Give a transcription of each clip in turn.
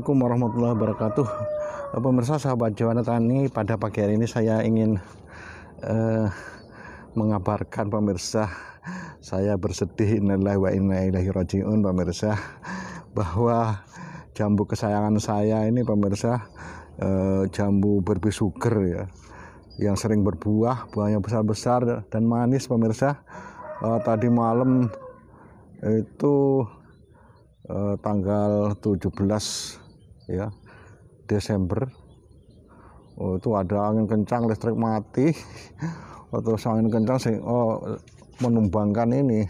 Assalamualaikum warahmatullahi wabarakatuh. Pemirsa sahabat Jawa Tani, pada pagi hari ini saya ingin mengabarkan pemirsa, saya bersedih innalillahi wa inna ilaihi rajiun pemirsa, bahwa jambu kesayangan saya ini pemirsa, jambu berbi sugar ya, yang sering berbuah, buahnya besar-besar dan manis pemirsa. Tadi malam itu tanggal 17 ya Desember, itu ada angin kencang, listrik mati. Waktu angin kencang menumbangkan ini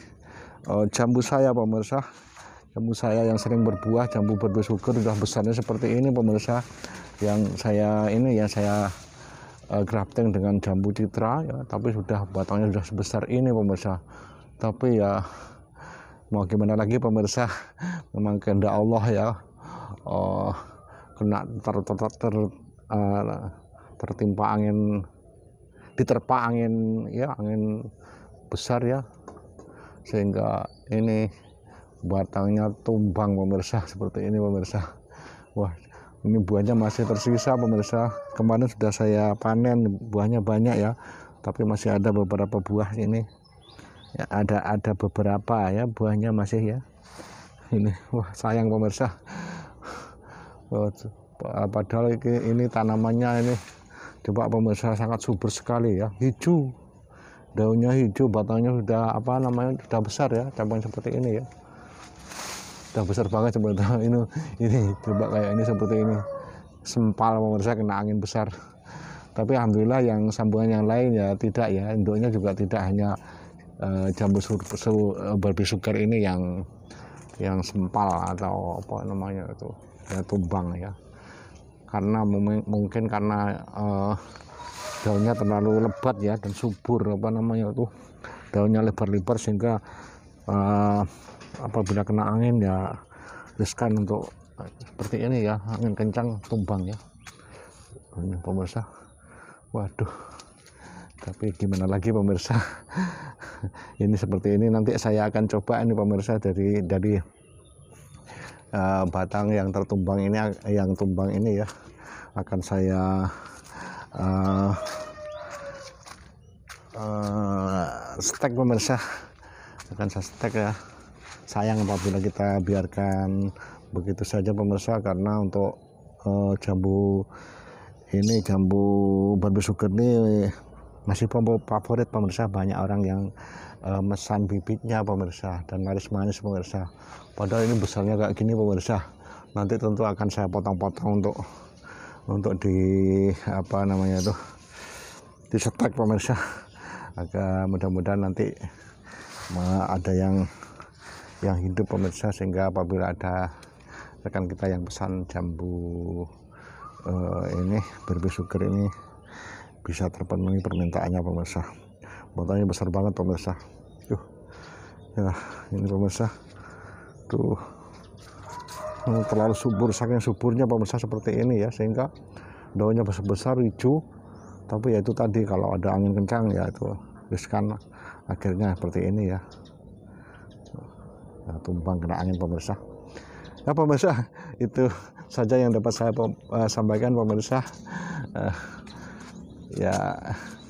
jambu saya pemirsa, jambu saya yang sering berbuah, jambu berbi sugar, sudah besarnya seperti ini pemirsa, yang saya grafting dengan jambu citra ya, tapi sudah batangnya sudah sebesar ini pemirsa. Tapi ya mau gimana lagi pemirsa, memang kehendak Allah ya, kena tertimpa angin, diterpa angin ya, angin besar ya, sehingga ini batangnya tumbang pemirsa, seperti ini pemirsa. Wah, ini buahnya masih tersisa pemirsa, kemarin sudah saya panen, buahnya banyak ya, tapi masih ada beberapa buah ini ya, ada beberapa ya buahnya masih ya. Ini wah sayang pemirsa. Padahal ini tanamannya ini coba pemirsa, sangat subur sekali ya, hijau, daunnya hijau, batangnya sudah sudah besar ya, cabang seperti ini ya, sudah besar banget seperti ini coba kayak ini, seperti ini sempal pemirsa, kena angin besar. Tapi alhamdulillah yang sambungan yang lain ya tidak ya, induknya juga tidak, hanya jambu berbi sugar ini yang sempal atau apa namanya itu ya, tumbang ya, karena mungkin karena daunnya terlalu lebat ya dan subur, daunnya lebar-lebar, sehingga apabila kena angin ya riskan untuk seperti ini ya, angin kencang tumbang ya. Ini pemirsa, waduh, tapi gimana lagi pemirsa. Ini seperti ini, nanti saya akan coba ini pemirsa, dari batang yang tertumbang ini, yang tumbang ini ya, akan saya stek pemirsa, akan saya stek ya. Sayang apabila kita biarkan begitu saja pemirsa, karena untuk jambu berbi sugar ini masih favorit pemirsa, banyak orang yang mesan bibitnya pemirsa, dan manis-manis pemirsa. Padahal ini besarnya kayak gini pemirsa, nanti tentu akan saya potong-potong untuk di setek pemirsa, agar mudah-mudahan nanti ada yang hidup pemirsa, sehingga apabila ada rekan kita yang pesan jambu ini berbi sugar ini bisa terpenuhi permintaannya pemirsa. Batangnya besar banget pemirsa. Ya, ini pemirsa. Tuh. Terlalu subur, saking suburnya pemirsa seperti ini ya, sehingga daunnya besar-besar hijau. Tapi ya itu tadi, kalau ada angin kencang ya itu riskan, akhirnya seperti ini ya. Nah, tumbang kena angin pemirsa. Ya pemirsa, itu saja yang dapat saya sampaikan pemirsa.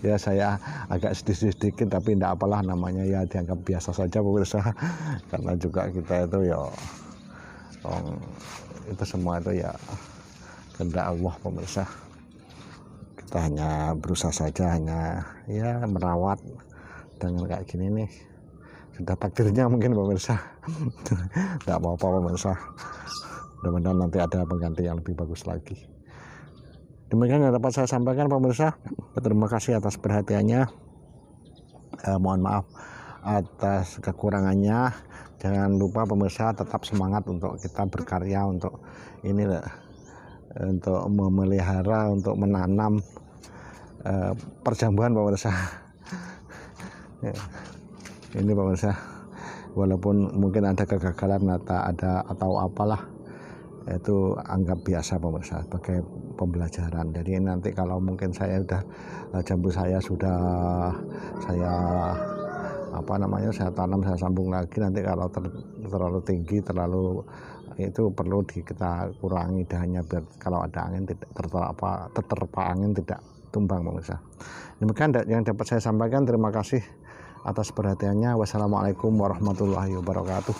Ya saya agak sedikit, tapi tidak apalah, namanya ya dianggap biasa saja pemirsa. Karena juga kita itu ya itu semua itu ya kehendak Allah pemirsa. Kita hanya berusaha saja, hanya ya merawat dengan kayak gini nih, sudah takdirnya mungkin pemirsa. Tidak apa-apa pemirsa, mudah-mudahan nanti ada pengganti yang lebih bagus lagi. Demikian yang dapat saya sampaikan pemirsa. Terima kasih atas perhatiannya. Mohon maaf atas kekurangannya. Jangan lupa pemirsa, tetap semangat untuk kita berkarya, untuk untuk memelihara, untuk menanam perjambuan pemirsa. Ini pemirsa, walaupun mungkin ada kegagalan atau apalah, itu anggap biasa pemirsa, sebagai pembelajaran. Jadi nanti kalau mungkin jambu saya sudah saya saya tanam, saya sambung lagi. Nanti kalau terlalu tinggi, itu perlu kita kurangi dahannya biar kalau ada angin tidak terterpa angin tidak tumbang pemirsa. Demikian yang dapat saya sampaikan. Terima kasih atas perhatiannya. Wassalamualaikum warahmatullahi wabarakatuh.